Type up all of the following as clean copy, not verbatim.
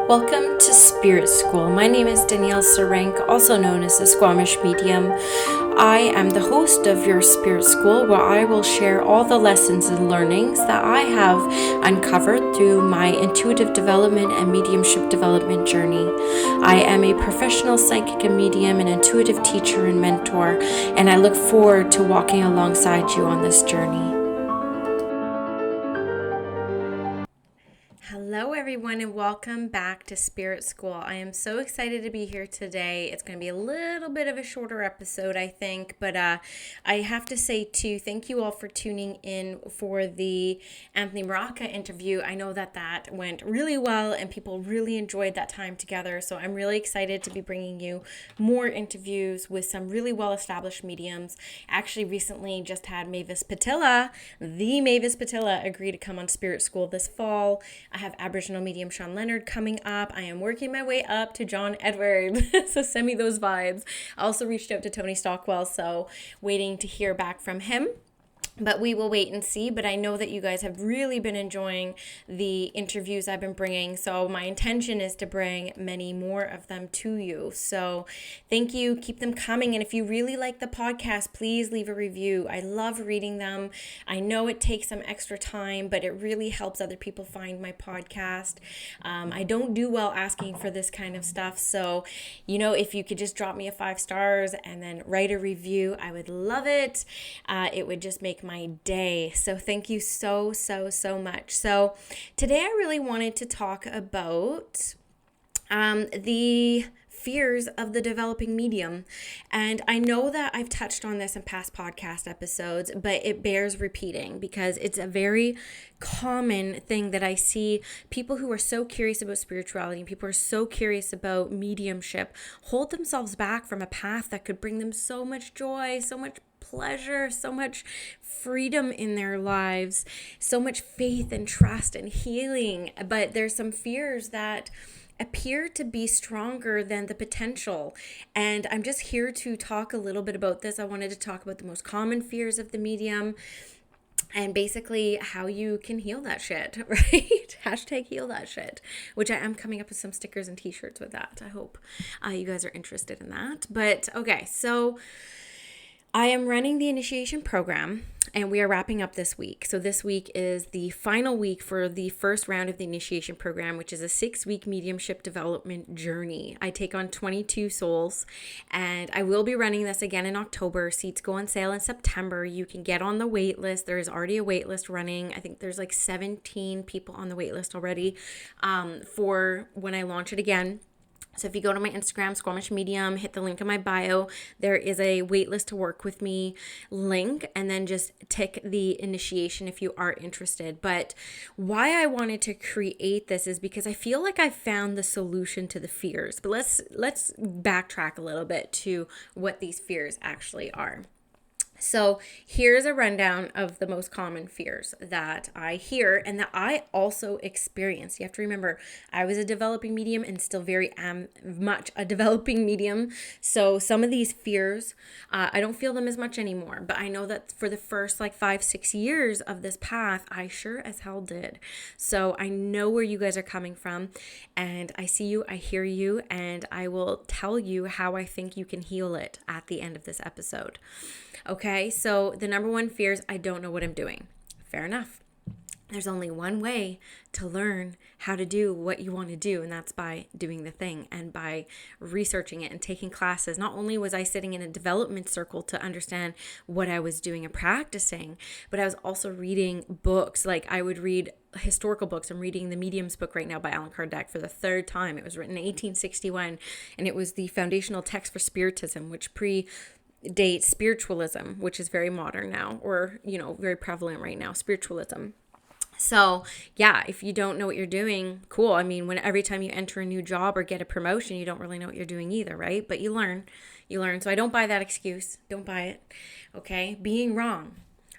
Welcome to Spirit School. My name is Danielle Sarenk, also known as the Squamish Medium. I am the host of your Spirit School, where I will share all the lessons and learnings that I have uncovered through my intuitive development and mediumship development journey. I am a professional psychic and medium, an intuitive teacher and mentor, and I look forward to walking alongside you on this journey. Hello everyone and welcome back to Spirit School. I am so excited to be here today. It's going to be a little bit of a shorter episode, I think, but I have to say too, thank you all for tuning in for the Anthony Maraca interview. I know that went really well and people really enjoyed that time together, so I'm really excited to be bringing you more interviews with some really well-established mediums. Actually, recently just had Mavis Patilla, agree to come on Spirit School this fall. I have Aboriginal medium Sean Leonard coming up. I am working my way up to John Edwards, so send me those vibes. I also reached out to Tony Stockwell, so waiting to hear back from him. But we will wait and see. But I know that you guys have really been enjoying the interviews I've been bringing. So my intention is to bring many more of them to you. So thank you. Keep them coming. And if you really like the podcast, please leave a review. I love reading them. I know it takes some extra time, but it really helps other people find my podcast. I don't do well asking for this kind of stuff. So, if you could just drop me a 5 stars and then write a review, I would love it. It would just make my day. So thank you so much. So today I really wanted to talk about the fears of the developing medium. And I know that I've touched on this in past podcast episodes, but it bears repeating because it's a very common thing that I see people who are so curious about spirituality and people who are so curious about mediumship hold themselves back from a path that could bring them so much joy, so much pleasure, so much freedom in their lives, so much faith and trust and healing. But there's some fears that appear to be stronger than the potential. And I'm just here to talk a little bit about this. I wanted to talk about the most common fears of the medium and basically how you can heal that shit, right? Hashtag heal that shit, which I am coming up with some stickers and t-shirts with that. I hope you guys are interested in that. But okay, so I am running the initiation program and we are wrapping up this week. So this week is the final week for the first round of the initiation program, which is a 6-week mediumship development journey. I take on 22 souls and I will be running this again in October. Seats go on sale in September. You can get on the wait list. There is already a wait list running. I think there's like 17 people on the wait list already for when I launch it again. So if you go to my Instagram, Squamish Medium, hit the link in my bio, there is a waitlist to work with me link, and then just tick the initiation if you are interested. But why I wanted to create this is because I feel like I found the solution to the fears. But let's backtrack a little bit to what these fears actually are. So here's a rundown of the most common fears that I hear and that I also experience. You have to remember, I was a developing medium and still very much a developing medium. So some of these fears, I don't feel them as much anymore. But I know that for the first 5-6 years of this path, I sure as hell did. So I know where you guys are coming from and I see you, I hear you, and I will tell you how I think you can heal it at the end of this episode. Okay, so the number one fear is I don't know what I'm doing. Fair enough. There's only one way to learn how to do what you want to do, and that's by doing the thing and by researching it and taking classes. Not only was I sitting in a development circle to understand what I was doing and practicing, but I was also reading books. Like I would read historical books. I'm reading the Medium's book right now by Allan Kardec for the 3rd time. It was written in 1861, and it was the foundational text for Spiritism, which predates spiritualism, which is very modern now, or very prevalent right now, spiritualism. So yeah, if you don't know what you're doing, cool. I mean, every time you enter a new job or get a promotion, you don't really know what you're doing either, right? But you learn. So I don't buy that excuse. Don't buy it. Okay. Being wrong.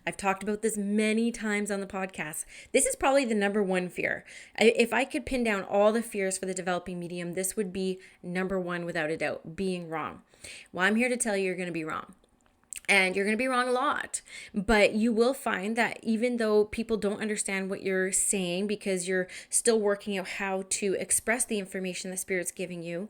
I've talked about this many times on the podcast. This is probably the number one fear. If I could pin down all the fears for the developing medium, this would be number one without a doubt, being wrong. Well, I'm here to tell you you're going to be wrong. And you're going to be wrong a lot. But you will find that even though people don't understand what you're saying because you're still working out how to express the information the Spirit's giving you,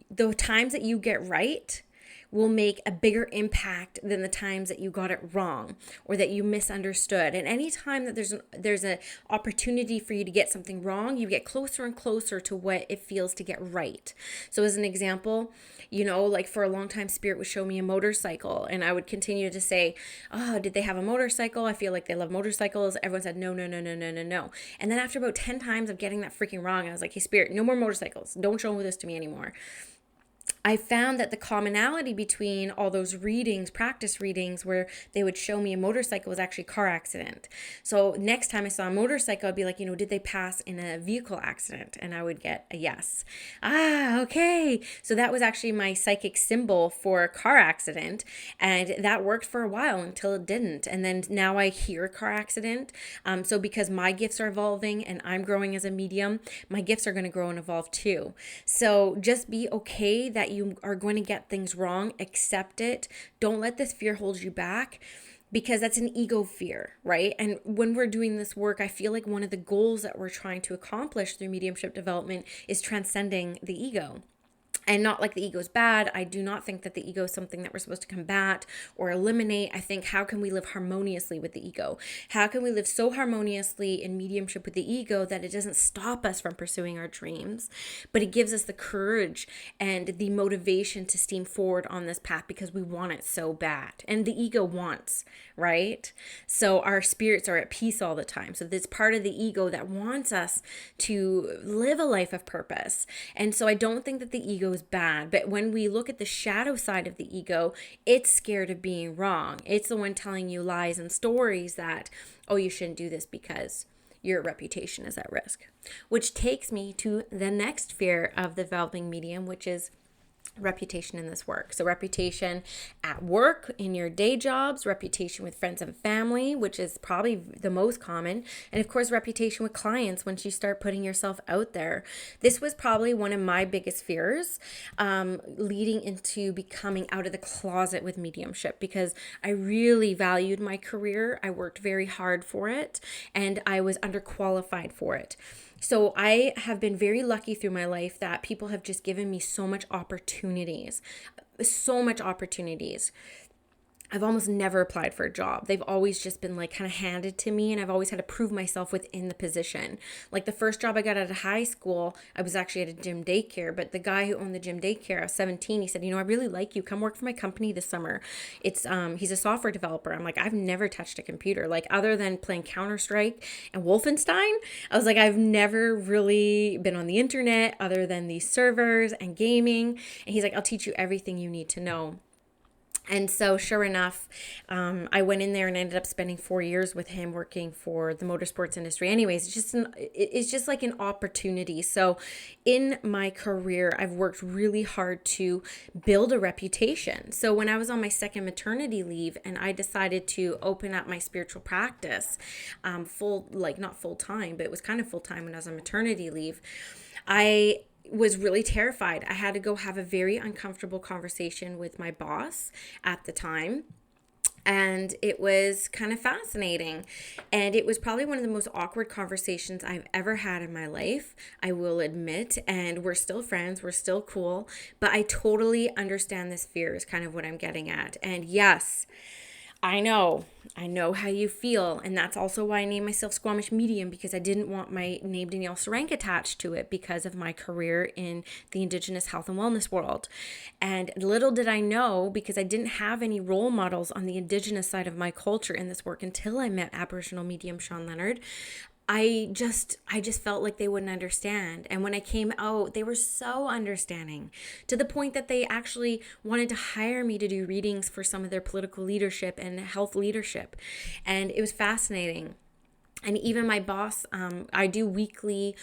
the times that you get right will make a bigger impact than the times that you got it wrong or that you misunderstood. And any time that there's an opportunity for you to get something wrong, you get closer and closer to what it feels to get right. So as an example, like for a long time, Spirit would show me a motorcycle, and I would continue to say, oh, did they have a motorcycle? I feel like they love motorcycles. Everyone said, no, no, no, no, no, no, no. And then after about 10 times of getting that freaking wrong, I was like, hey, Spirit, no more motorcycles. Don't show this to me anymore. I found that the commonality between all those readings, practice readings, where they would show me a motorcycle was actually a car accident. So next time I saw a motorcycle, I'd be like, did they pass in a vehicle accident? And I would get a yes. Okay. So that was actually my psychic symbol for a car accident. And that worked for a while until it didn't. And then now I hear car accident. So because my gifts are evolving and I'm growing as a medium, my gifts are going to grow and evolve too. So just be okay that you are going to get things wrong. Accept it. Don't let this fear hold you back, because that's an ego fear, right? And when we're doing this work, I feel like one of the goals that we're trying to accomplish through mediumship development is transcending the ego. And not like the ego is bad. I do not think that the ego is something that we're supposed to combat or eliminate. I think, how can we live harmoniously with the ego? How can we live so harmoniously in mediumship with the ego that it doesn't stop us from pursuing our dreams, but it gives us the courage and the motivation to steam forward on this path because we want it so bad. And the ego wants, right? So our spirits are at peace all the time. So there's part of the ego that wants us to live a life of purpose. And so I don't think that the ego is bad, but when we look at the shadow side of the ego, it's scared of being wrong. It's the one telling you lies and stories that, oh, you shouldn't do this because your reputation is at risk. Which takes me to the next fear of the developing medium, which is reputation in this work. So reputation at work, in your day jobs, reputation with friends and family, which is probably the most common. And of course, reputation with clients once you start putting yourself out there. This was probably one of my biggest fears leading into becoming out of the closet with mediumship, because I really valued my career. I worked very hard for it, and I was underqualified for it. So I have been very lucky through my life that people have just given me so much opportunities. I've almost never applied for a job. They've always just been like kind of handed to me, and I've always had to prove myself within the position. Like the first job I got out of high school, I was actually at a gym daycare, but the guy who owned the gym daycare, I was 17, he said, I really like you. Come work for my company this summer. It's he's a software developer. I'm like, I've never touched a computer, like other than playing Counter-Strike and Wolfenstein. I was like, I've never really been on the internet other than these servers and gaming. And he's like, I'll teach you everything you need to know. And so sure enough, I went in there and ended up spending 4 years with him working for the motorsports industry. Anyways, it's just like an opportunity. So in my career, I've worked really hard to build a reputation. So when I was on my second maternity leave and I decided to open up my spiritual practice, not full time, but it was kind of full time when I was on maternity leave, I was really terrified. I had to go have a very uncomfortable conversation with my boss at the time. And it was kind of fascinating. And it was probably one of the most awkward conversations I've ever had in my life, I will admit. And we're still friends. We're still cool. But I totally understand this fear is kind of what I'm getting at. And yes, I know how you feel. And that's also why I named myself Squamish Medium, because I didn't want my name Danielle Serenk attached to it because of my career in the Indigenous health and wellness world. And little did I know, because I didn't have any role models on the Indigenous side of my culture in this work until I met Aboriginal medium Sean Leonard, I just felt like they wouldn't understand. And when I came out, they were so understanding, to the point that they actually wanted to hire me to do readings for some of their political leadership and health leadership. And it was fascinating. And even my boss, I do weekly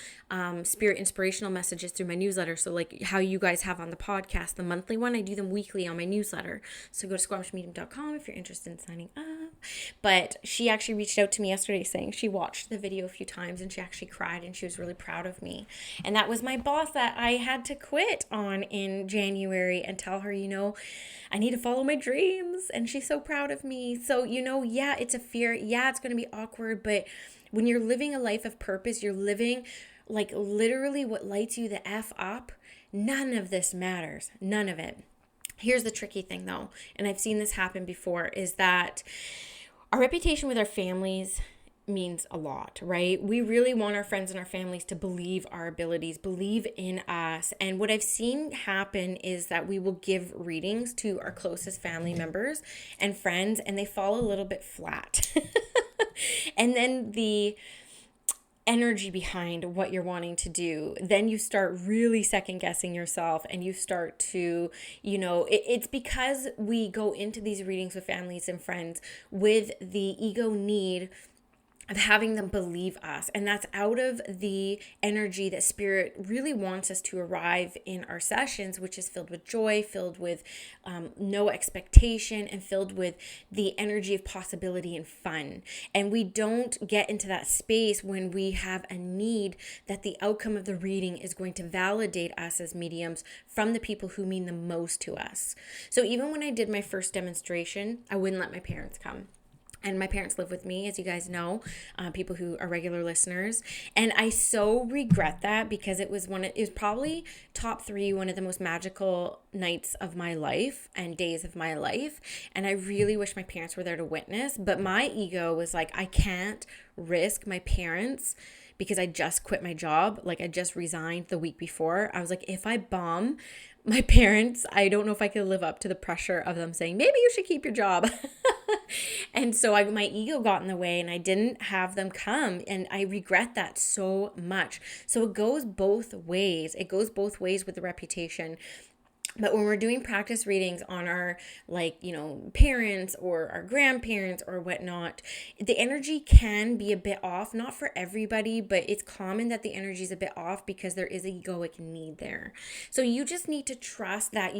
spirit inspirational messages through my newsletter. So like how you guys have on the podcast, the monthly one, I do them weekly on my newsletter. So go to squamishmedium.com if you're interested in signing up. But she actually reached out to me yesterday saying she watched the video a few times and she actually cried and she was really proud of me. And that was my boss that I had to quit on in January and tell her, I need to follow my dreams. And she's so proud of me. So, yeah, it's a fear. Yeah, it's going to be awkward. But when you're living a life of purpose, you're living like literally what lights you the F up. None of this matters. None of it. Here's the tricky thing though, and I've seen this happen before, is that our reputation with our families means a lot, right? We really want our friends and our families to believe our abilities, believe in us. And what I've seen happen is that we will give readings to our closest family members and friends, and they fall a little bit flat. And then the energy behind what you're wanting to do, then you start really second guessing yourself, and you start to, it's because we go into these readings with families and friends with the ego need of having them believe us. And that's out of the energy that Spirit really wants us to arrive in our sessions, which is filled with joy, filled with no expectation, and filled with the energy of possibility and fun. And we don't get into that space when we have a need that the outcome of the reading is going to validate us as mediums from the people who mean the most to us. So even when I did my first demonstration, I wouldn't let my parents come. And my parents live with me, as you guys know, people who are regular listeners. And I so regret that, because it was probably top 3, one of the most magical nights of my life and days of my life. And I really wish my parents were there to witness. But my ego was like, I can't risk my parents, because I just quit my job. Like, I just resigned the week before. I was like, if I bomb my parents, I don't know if I could live up to the pressure of them saying, maybe you should keep your job. And so my ego got in the way, and I didn't have them come, and I regret that so much. So it goes both ways. It goes both ways with the reputation. But when we're doing practice readings on our, parents or our grandparents or whatnot, the energy can be a bit off. Not for everybody, but it's common that the energy is a bit off because there is an egoic need there. So you just need to trust that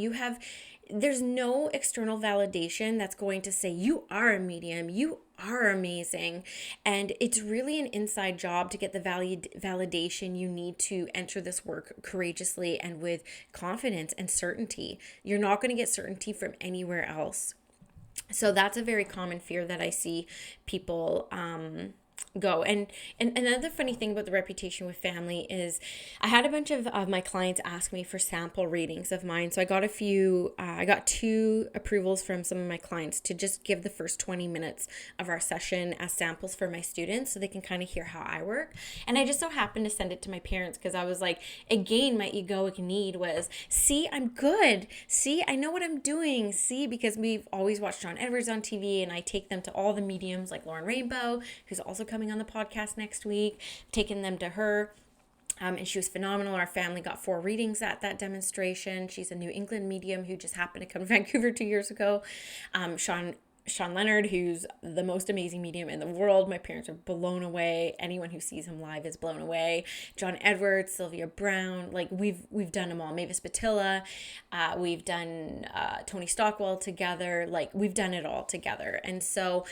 there's no external validation that's going to say you are a medium, you are amazing. And it's really an inside job to get the validation you need to enter this work courageously and with confidence and certainty. You're not going to get certainty from anywhere else. So that's a very common fear that I see people go. And another funny thing about the reputation with family is I had a bunch of my clients ask me for sample readings of mine. So I got I got 2 approvals from some of my clients to just give the first 20 minutes of our session as samples for my students so they can kind of hear how I work. And I just so happened to send it to my parents because I was like, again, my egoic need was, see, I'm good. See, I know what I'm doing. See, because we've always watched John Edwards on TV, and I take them to all the mediums like Lauren Rainbow, who's also coming on the podcast next week, taking them to her. And she was phenomenal. Our family got 4 readings at that demonstration. She's a New England medium who just happened to come to Vancouver 2 years ago. Sean Leonard, who's the most amazing medium in the world. My parents are blown away. Anyone who sees him live is blown away. John Edwards, Sylvia Brown, like we've done them all. Mavis Patilla, we've done Tony Stockwell together. Like we've done it all together. And so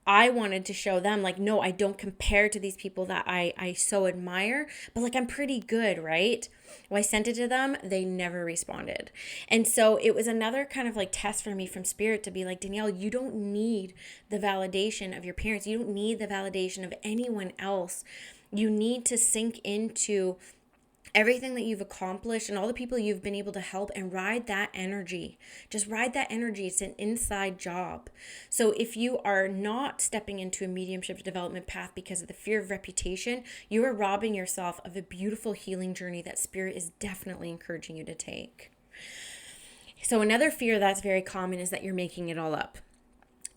I wanted to show them, like, no, I don't compare to these people that I so admire, but like, I'm pretty good, right? Well, I sent it to them. They never responded. And so it was another kind of like test for me from Spirit to be like, Danielle, you don't need the validation of your parents. You don't need the validation of anyone else. You need to sink into everything that you've accomplished and all the people you've been able to help, and ride that energy. Just ride that energy. It's an inside job. So if you are not stepping into a mediumship development path because of the fear of reputation, you are robbing yourself of a beautiful healing journey that Spirit is definitely encouraging you to take. So another fear that's very common is that you're making it all up.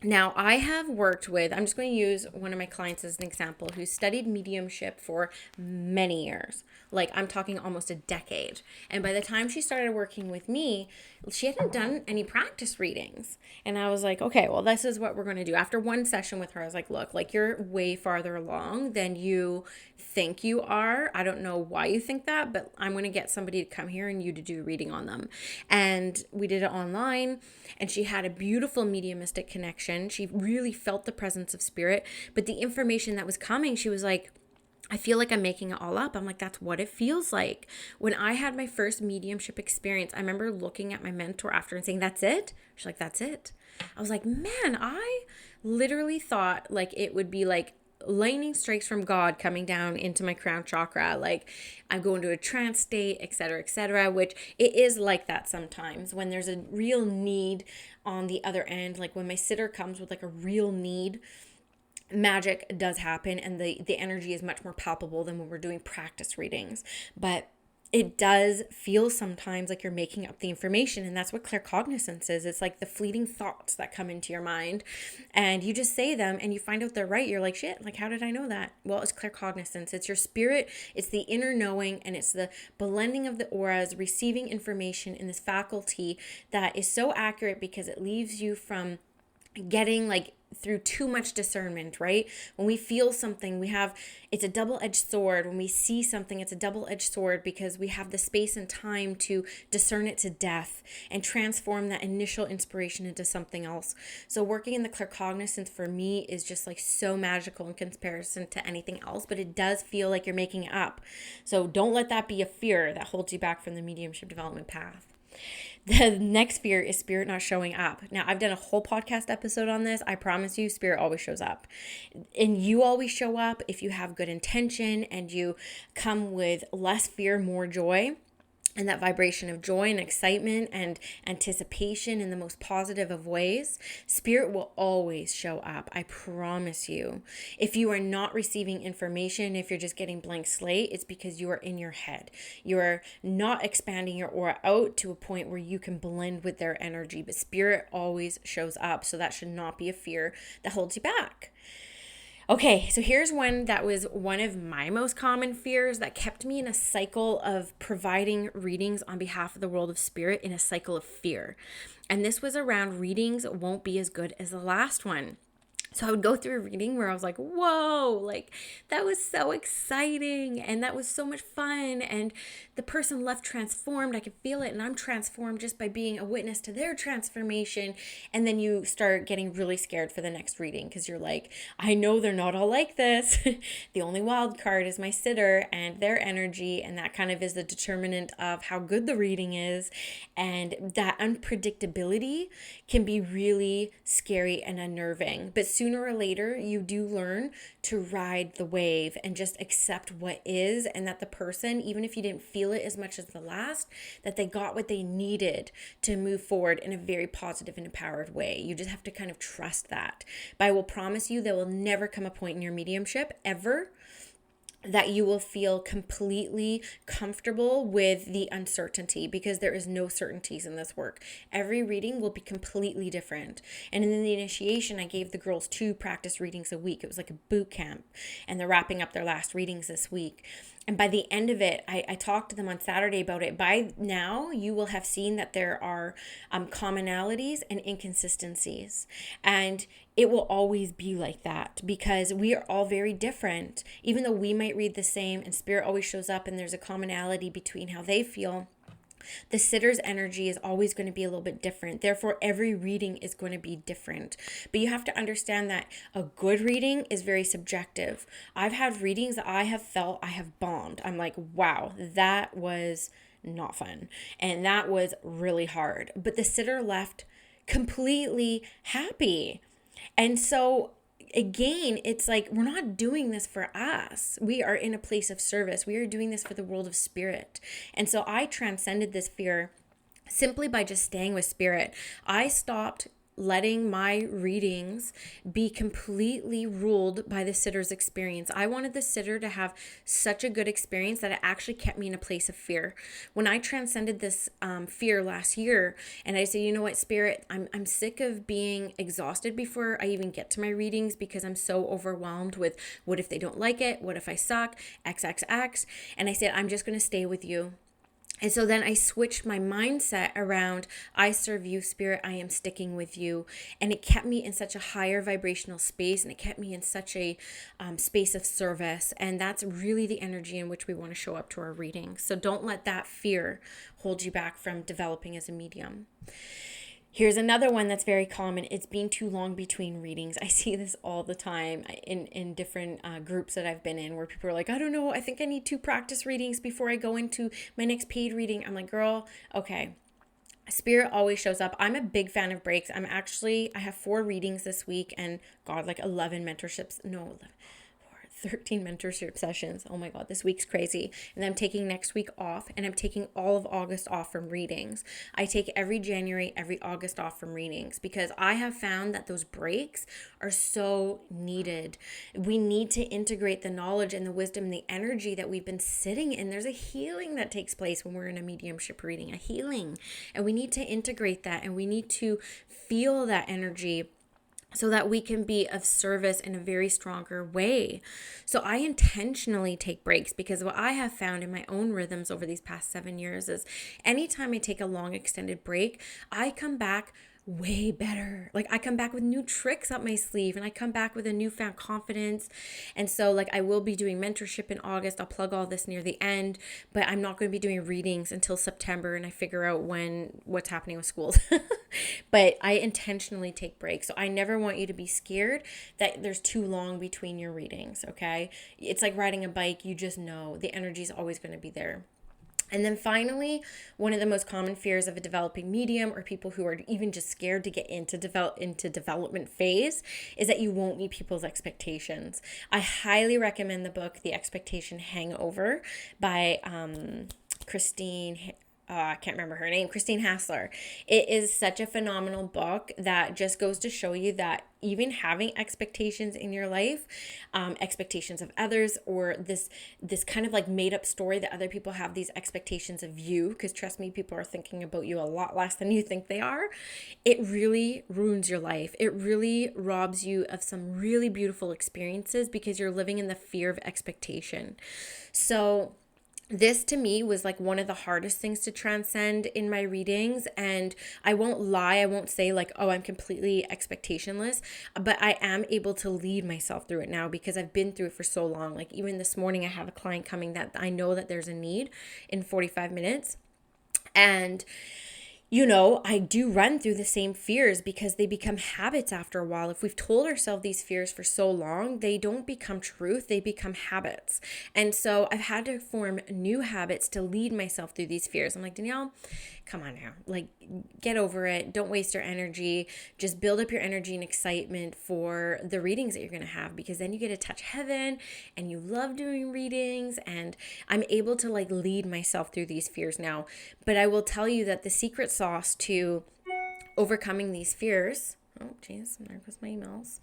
Now, I have worked with, I'm just going to use one of my clients as an example, who studied mediumship for many years. Like, I'm talking almost a decade. And by the time she started working with me, she hadn't done any practice readings. And I was like, okay, well, this is what we're going to do. After one session with her, I was like, look, like, you're way farther along than you think you are. I don't know why you think that, but I'm going to get somebody to come here and you to do a reading on them. And we did it online, and she had a beautiful mediumistic connection. information. She really felt the presence of spirit, but the information that was coming, she was like, I feel like I'm making it all up. I'm like, that's what it feels like. When I had my first mediumship experience, I remember looking at my mentor after and saying, that's it? She's like, that's it. I was like, man, I literally thought like it would be like lightning strikes from God coming down into my crown chakra. Like I'm going to a trance state, et cetera, which it is like that sometimes when there's a real need on the other end. Like when my sitter comes with like a real need, magic does happen, and the energy is much more palpable than when we're doing practice readings. But it does feel sometimes like you're making up the information, and that's what claircognizance is. It's like the fleeting thoughts that come into your mind and you just say them and you find out they're right. You're like, shit, like how did I know that? Well, it's claircognizance. It's your spirit, it's the inner knowing, and it's the blending of the auras, receiving information in this faculty that is so accurate because it leaves you from getting like through too much discernment, right? When we feel something, it's a double-edged sword. When we see something, it's a double-edged sword because we have the space and time to discern it to death and transform that initial inspiration into something else. So working in the claircognizance for me is just like so magical in comparison to anything else, but it does feel like you're making it up. So don't let that be a fear that holds you back from the mediumship development path. The next fear is spirit not showing up. Now, I've done a whole podcast episode on this. I promise you, spirit always shows up. And you always show up if you have good intention and you come with less fear, more joy. And that vibration of joy and excitement and anticipation in the most positive of ways, spirit will always show up. I promise you. If you are not receiving information, if you're just getting blank slate, it's because you are in your head. You are not expanding your aura out to a point where you can blend with their energy, but spirit always shows up. So that should not be a fear that holds you back. Okay, so here's one that was one of my most common fears that kept me in a cycle of providing readings on behalf of the world of spirit in a cycle of fear. And this was around readings won't be as good as the last one. So I would go through a reading where I was like, whoa, like that was so exciting and that was so much fun. And the person left transformed. I could feel it. And I'm transformed just by being a witness to their transformation. And then you start getting really scared for the next reading because you're like, I know they're not all like this. The only wild card is my sitter and their energy. And that kind of is the determinant of how good the reading is. And that unpredictability can be really scary and unnerving. But sooner or later, you do learn to ride the wave and just accept what is, and that the person, even if you didn't feel it as much as the last, that they got what they needed to move forward in a very positive and empowered way. You just have to kind of trust that. But I will promise you, there will never come a point in your mediumship ever that you will feel completely comfortable with the uncertainty, because there is no certainties in this work. Every reading will be completely different. And in the initiation, I gave the girls 2 practice readings a week. It was like a boot camp, and they're wrapping up their last readings this week. And by the end of it, I talked to them on Saturday about it. By now, you will have seen that there are commonalities and inconsistencies. And it will always be like that because we are all very different. Even though we might read the same and spirit always shows up and there's a commonality between how they feel, the sitter's energy is always going to be a little bit different. Therefore, every reading is going to be different. But you have to understand that a good reading is very subjective. I've had readings that I have felt I have bombed. I'm like, wow, that was not fun. And that was really hard. But the sitter left completely happy. And so again, it's like, we're not doing this for us. We are in a place of service. We are doing this for the world of spirit. And so I transcended this fear simply by just staying with spirit. I stopped letting my readings be completely ruled by the sitter's experience. I wanted the sitter to have such a good experience that it actually kept me in a place of fear. When I transcended this fear last year, and I said, you know what, spirit, I'm sick of being exhausted before I even get to my readings because I'm so overwhelmed with what if they don't like it? What if I suck? XXX. And I said, I'm just going to stay with you. And so then I switched my mindset around, I serve you, spirit, I am sticking with you. And it kept me in such a higher vibrational space, and it kept me in such a space of service. And that's really the energy in which we want to show up to our readings. So don't let that fear hold you back from developing as a medium. Here's another one that's very common. It's being too long between readings. I see this all the time in different groups that I've been in, where people are like, I don't know, I think I need 2 practice readings before I go into my next paid reading. I'm like, girl, okay. Spirit always shows up. I'm a big fan of breaks. I have 4 readings this week and God, like 11 mentorships. No, 11, 13 mentorship sessions. Oh my God, this week's crazy. And I'm taking next week off, and I'm taking all of August off from readings. I take every January, every August off from readings because I have found that those breaks are so needed. We need to integrate the knowledge and the wisdom and the energy that we've been sitting in. There's a healing that takes place when we're in a mediumship reading, a healing. And we need to integrate that, and we need to feel that energy so that we can be of service in a very stronger way. So I intentionally take breaks because what I have found in my own rhythms over these past 7 years is anytime I take a long extended break, I come back way better. Like I come back with new tricks up my sleeve, and I come back with a newfound confidence. And so like I will be doing mentorship in August. I'll plug all this near the end, but I'm not going to be doing readings until September, and I figure out what's happening with schools. But I intentionally take breaks. So I never want you to be scared that there's too long between your readings, okay? It's like riding a bike. You just know the energy is always going to be there. And then finally, one of the most common fears of a developing medium, or people who are even just scared to get into development phase, is that you won't meet people's expectations. I highly recommend the book The Expectation Hangover by Christine I can't remember her name, Christine Hassler. It is such a phenomenal book that just goes to show you that even having expectations in your life, expectations of others, or this kind of like made up story that other people have these expectations of you, because trust me, people are thinking about you a lot less than you think they are. It really ruins your life. It really robs you of some really beautiful experiences because you're living in the fear of expectation. So this to me was like one of the hardest things to transcend in my readings. And I won't lie, I won't say like, oh, I'm completely expectationless, but I am able to lead myself through it now because I've been through it for so long. Like even this morning, I have a client coming that I know that there's a need in 45 minutes. And I do run through the same fears because they become habits after a while. If we've told ourselves these fears for so long, they don't become truth, they become habits. And so I've had to form new habits to lead myself through these fears. I'm like, Danielle, come on now, like get over it. Don't waste your energy. Just build up your energy and excitement for the readings that you're going to have, because then you get to touch heaven and you love doing readings. And I'm able to like lead myself through these fears now. But I will tell you that the secret sauce to overcoming these fears, oh geez, there goes my emails.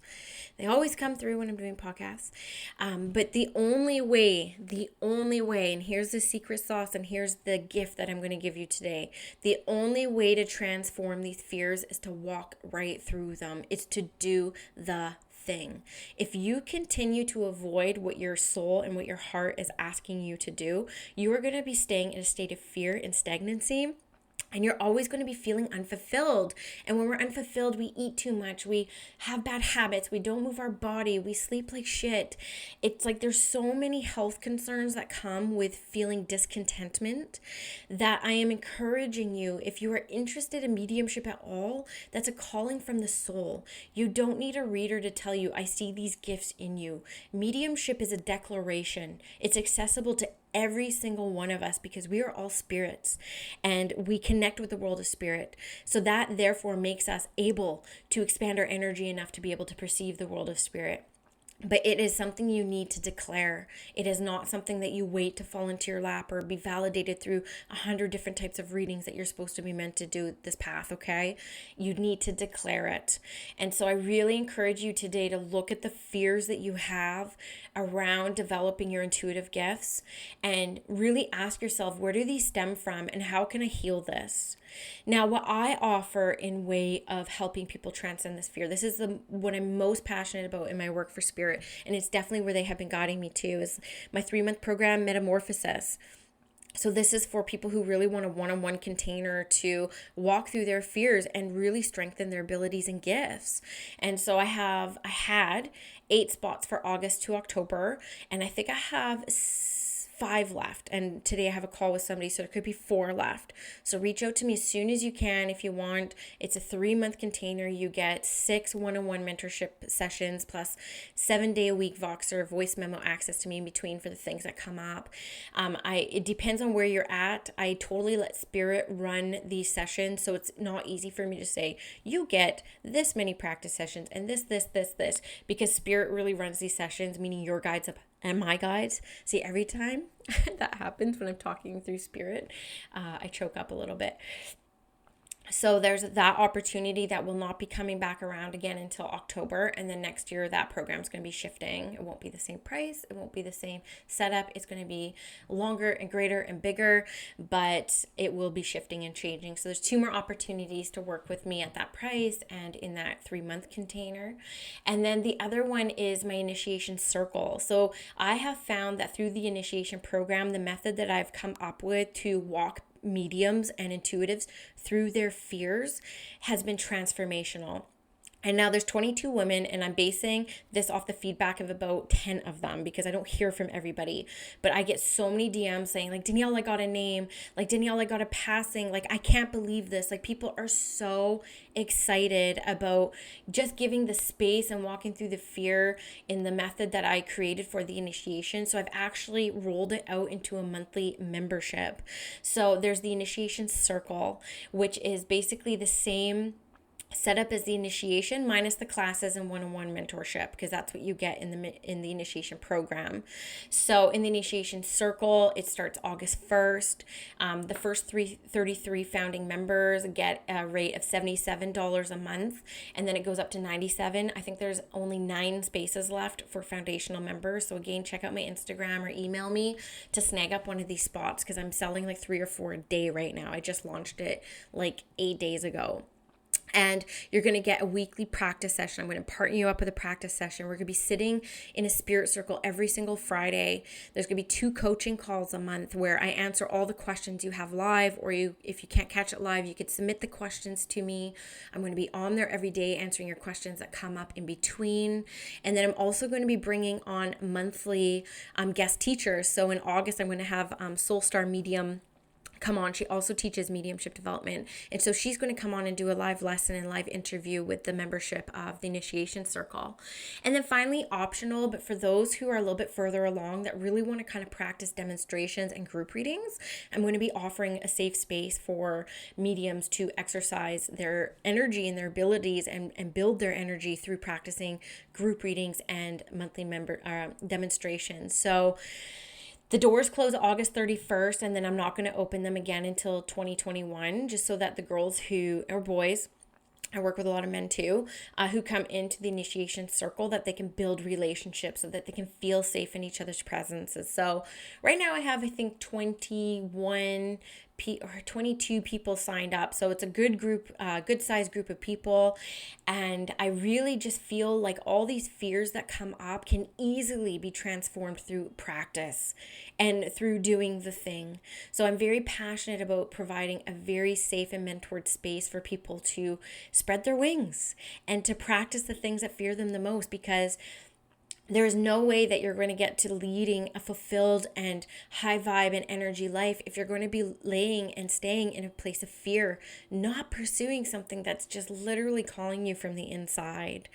They always come through when I'm doing podcasts. But the only way, and here's the secret sauce, and here's the gift that I'm going to give you today. The only way to transform these fears is to walk right through them. It's to do the thing. If you continue to avoid what your soul and what your heart is asking you to do, you are going to be staying in a state of fear and stagnancy. And you're always going to be feeling unfulfilled. And when we're unfulfilled, we eat too much. We have bad habits. We don't move our body. We sleep like shit. It's like there's so many health concerns that come with feeling discontentment that I am encouraging you, if you are interested in mediumship at all, that's a calling from the soul. You don't need a reader to tell you, I see these gifts in you. Mediumship is a declaration. It's accessible to every single one of us because we are all spirits and we connect with the world of spirit. So that therefore makes us able to expand our energy enough to be able to perceive the world of spirit. But it is something you need to declare. It is not something that you wait to fall into your lap or be validated through 100 different types of readings that you're supposed to be meant to do this path, okay? You need to declare it. And so I really encourage you today to look at the fears that you have around developing your intuitive gifts and really ask yourself, where do these stem from and how can I heal this? Now, what I offer in way of helping people transcend this fear, this is what I'm most passionate about in my work for spirit, and it's definitely where they have been guiding me to, is my 3-month program, Metamorphosis. So this is for people who really want a one-on-one container to walk through their fears and really strengthen their abilities and gifts. And so I had 8 spots for August to October, and I think I have 5 left. And today I have a call with somebody, so there could be 4 left. So reach out to me as soon as you can if you want. It's a 3-month container. You get 6 one-on-one mentorship sessions plus 7-day-a-week Voxer voice memo access to me in between for the things that come up. It depends on where you're at. I totally let Spirit run these sessions, so it's not easy for me to say, you get this many practice sessions and this, because Spirit really runs these sessions, meaning your guides and my guides. See, every time that happens when I'm talking through Spirit, I choke up a little bit. So there's that opportunity that will not be coming back around again until October. And then next year, that program is going to be shifting. It won't be the same price. It won't be the same setup. It's going to be longer and greater and bigger, but it will be shifting and changing. So there's 2 more opportunities to work with me at that price and in that 3-month container. And then the other one is my initiation circle. So I have found that through the initiation program, the method that I've come up with to walk mediums and intuitives through their fears has been transformational. And now there's 22 women, and I'm basing this off the feedback of about 10 of them because I don't hear from everybody. But I get so many DMs saying, like, Danielle, I got a name. Like, Danielle, I got a passing. Like, I can't believe this. Like, people are so excited about just giving the space and walking through the fear in the method that I created for the initiation. So I've actually rolled it out into a monthly membership. So there's the initiation circle, which is basically the same setup as the initiation minus the classes and one-on-one mentorship, because that's what you get in the initiation program. So in the initiation circle, it starts August 1st. The first 33 founding members get a rate of $77 a month, and then it goes up to $97. I think there's only 9 spaces left for foundational members. So again, check out my Instagram or email me to snag up one of these spots, because I'm selling like 3 or 4 a day right now. I just launched it like 8 days ago. And you're going to get a weekly practice session. I'm going to partner you up with a practice session. We're going to be sitting in a spirit circle every single Friday. There's going to be 2 coaching calls a month where I answer all the questions you have live, or if you can't catch it live, you could submit the questions to me. I'm going to be on there every day answering your questions that come up in between. And then I'm also going to be bringing on monthly guest teachers. So in August, I'm going to have Soul Star Medium come on. She also teaches mediumship development. And so she's going to come on and do a live lesson and live interview with the membership of the initiation circle. And then finally, optional, but for those who are a little bit further along that really want to kind of practice demonstrations and group readings, I'm going to be offering a safe space for mediums to exercise their energy and their abilities and build their energy through practicing group readings and monthly demonstrations. So the doors close August 31st, and then I'm not going to open them again until 2021, just so that the girls or boys, I work with a lot of men too, who come into the initiation circle, that they can build relationships so that they can feel safe in each other's presences. So right now I have, I think, 22 people signed up. So it's a good group, good sized group of people. And I really just feel like all these fears that come up can easily be transformed through practice and through doing the thing. So I'm very passionate about providing a very safe and mentored space for people to spread their wings and to practice the things that fear them the most, because there is no way that you're going to get to leading a fulfilled and high vibe and energy life if you're going to be laying and staying in a place of fear, not pursuing something that's just literally calling you from the inside.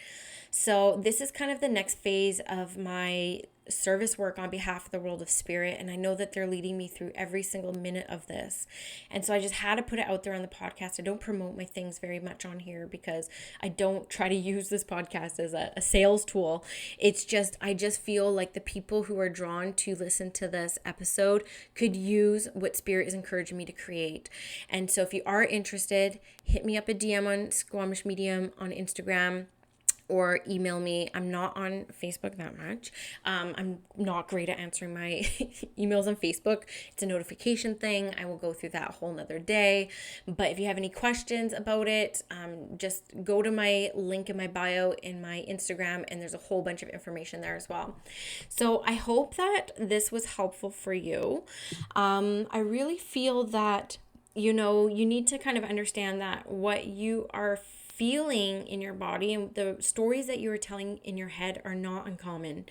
So this is kind of the next phase of my service work on behalf of the world of spirit, and I know that they're leading me through every single minute of this. And so I just had to put it out there on the podcast. I don't promote my things very much on here because I don't try to use this podcast as a sales tool. It's just, I just feel like the people who are drawn to listen to this episode could use what spirit is encouraging me to create. And so if you are interested, hit me up a DM on Squamish Medium on Instagram, or email me. I'm not on Facebook that much. I'm not great at answering my emails on Facebook. It's a notification thing. I will go through that a whole nother day. But if you have any questions about it, just go to my link in my bio in my Instagram, and there's a whole bunch of information there as well. So I hope that this was helpful for you. I really feel that, you need to kind of understand that what you are feeling in your body and the stories that you are telling in your head are not uncommon.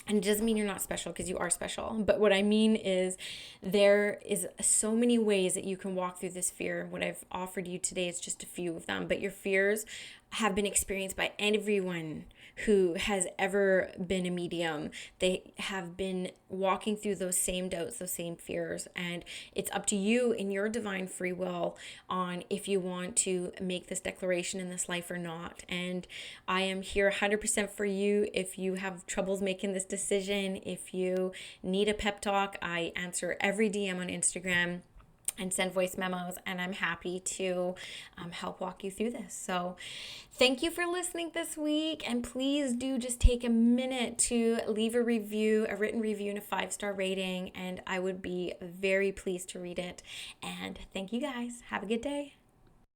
And it doesn't mean you're not special, because you are special. But what I mean is there is so many ways that you can walk through this fear. What I've offered you today is just a few of them. But your fears have been experienced by everyone who has ever been a medium. They have been walking through those same doubts, those same fears. And it's up to you in your divine free will on if you want to make this declaration in this life or not. And I am here 100% for you if you have troubles making this decision. If you need a pep talk, I answer every DM on Instagram and send voice memos, and I'm happy to help walk you through this. So thank you for listening this week, and please do just take a minute to leave a review, a written review, and a 5-star rating, and I would be very pleased to read it. And thank you guys. Have a good day.